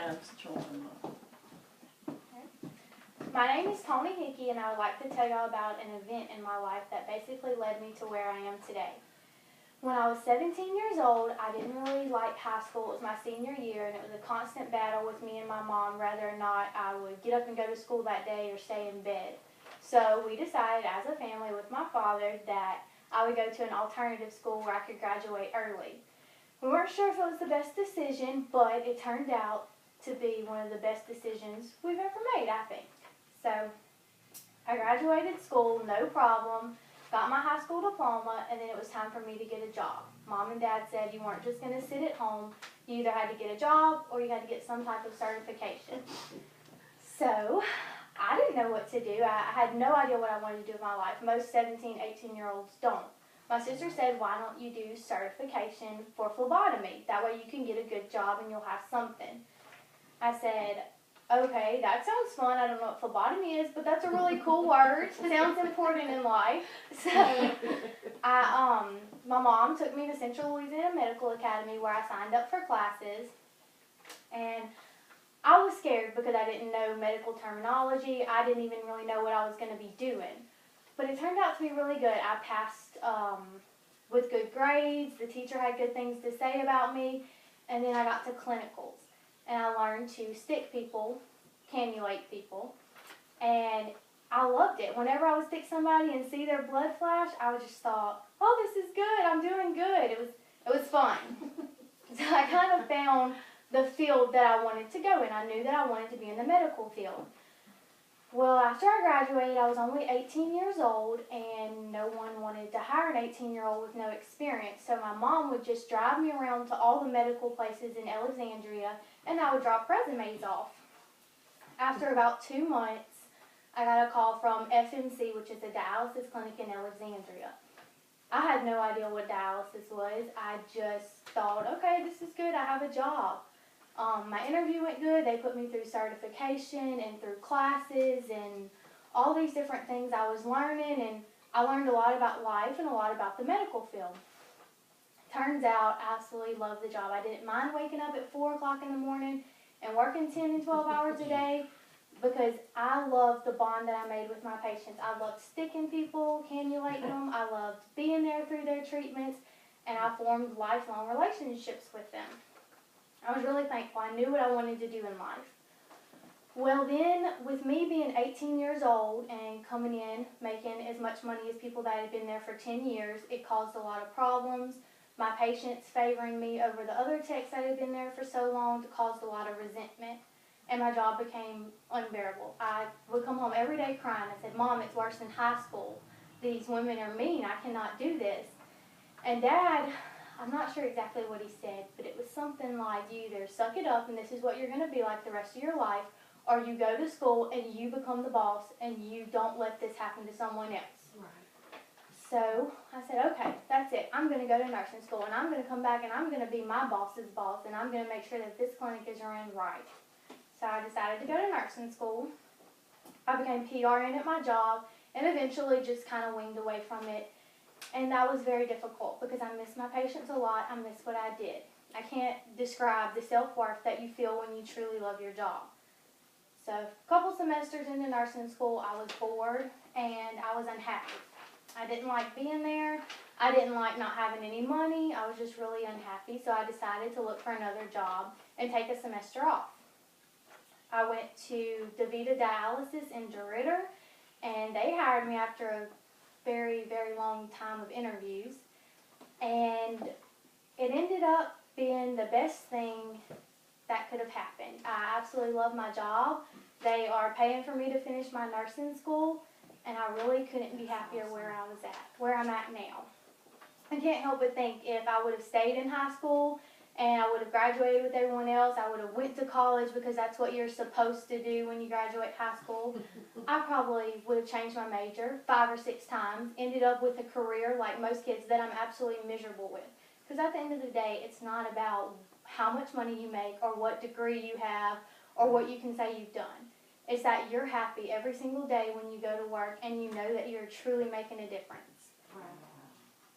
chance to join them. My name is Toni Hickey, and I would like to tell y'all about an event in my life that basically led me to where I am today. When I was 17 years old, I didn't really like high school. It was my senior year, and it was a constant battle with me and my mom whether or not I would get up and go to school that day or stay in bed. So we decided as a family with my father that I would go to an alternative school where I could graduate early. We weren't sure if it was the best decision, but it turned out to be one of the best decisions we've ever made, I think. So I graduated school, no problem, got my high school diploma, and then it was time for me to get a job. Mom and Dad said you weren't just going to sit at home. You either had to get a job or you had to get some type of certification. So I didn't know what to do. I had no idea what I wanted to do with my life. Most 17, 18-year-olds don't. My sister said, why don't you do certification for phlebotomy? That way you can get a good job and you'll have something. I said, okay, that sounds fun. I don't know what phlebotomy is, but that's a really cool word. Sounds important in life. So my mom took me to Central Louisiana Medical Academy where I signed up for classes. And I was scared because I didn't know medical terminology. I didn't even really know what I was going to be doing. But it turned out to be really good. I passed with good grades. The teacher had good things to say about me. And then I got to clinicals. And I learned to stick people, cannulate people, and I loved it. Whenever I would stick somebody and see their blood flash, I would just thought, oh, this is good, I'm doing good. It was fun. So I kind of found the field that I wanted to go in. I knew that I wanted to be in the medical field. Well, after I graduated, I was only 18 years old, and no one wanted to hire an 18-year-old with no experience. So my mom would just drive me around to all the medical places in Alexandria, and I would drop resumes off. After about 2 months, I got a call from FMC, which is a dialysis clinic in Alexandria. I had no idea what dialysis was. I just thought, okay, this is good, I have a job. My interview went good. They put me through certification and through classes and all these different things I was learning, and I learned a lot about life and a lot about the medical field. Turns out I absolutely loved the job. I didn't mind waking up at 4 o'clock in the morning and working 10 and 12 hours a day because I loved the bond that I made with my patients. I loved sticking people, cannulating them. I loved being there through their treatments, and I formed lifelong relationships with them. I was really thankful. I knew what I wanted to do in life. Well then, with me being 18 years old and coming in, making as much money as people that had been there for 10 years, it caused a lot of problems. My patients favoring me over the other techs that had been there for so long caused a lot of resentment, and my job became unbearable. I would come home every day crying. I said, Mom, it's worse than high school. These women are mean. I cannot do this. And Dad, I'm not sure exactly what he said, but it was something like, you either suck it up and this is what you're going to be like the rest of your life, or you go to school and you become the boss and you don't let this happen to someone else. Right. So I said, okay, that's it. I'm going to go to nursing school, and I'm going to come back and I'm going to be my boss's boss, and I'm going to make sure that this clinic is run right. So I decided to go to nursing school. I became PRN at my job and eventually just kind of winged away from it. And that was very difficult because I miss my patients a lot. I miss what I did. I can't describe the self-worth that you feel when you truly love your job. So a couple semesters into nursing school, I was bored and I was unhappy. I didn't like being there. I didn't like not having any money. I was just really unhappy. So I decided to look for another job and take a semester off. I went to DaVita Dialysis in DeRidder, and they hired me after a very, very long time of interviews, and it ended up being the best thing that could have happened. I absolutely love my job. They are paying for me to finish my nursing school, and I really couldn't be happier where I'm at now. I can't help but think if I would have stayed in high school and I would have graduated with everyone else, I would have went to college because that's what you're supposed to do when you graduate high school, I probably would have changed my major 5 or 6 times, ended up with a career like most kids that I'm absolutely miserable with. Because at the end of the day, it's not about how much money you make or what degree you have or what you can say you've done. It's that you're happy every single day when you go to work and you know that you're truly making a difference.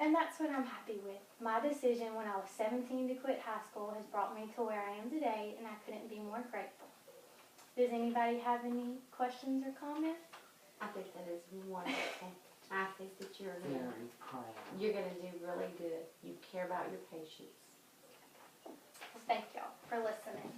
And that's what I'm happy with. My decision when I was 17 to quit high school has brought me to where I am today, and I couldn't be more grateful. Does anybody have any questions or comments? I think that is wonderful. I think that you're Very gonna proud. do really good. You care about your patients. Well, thank y'all for listening.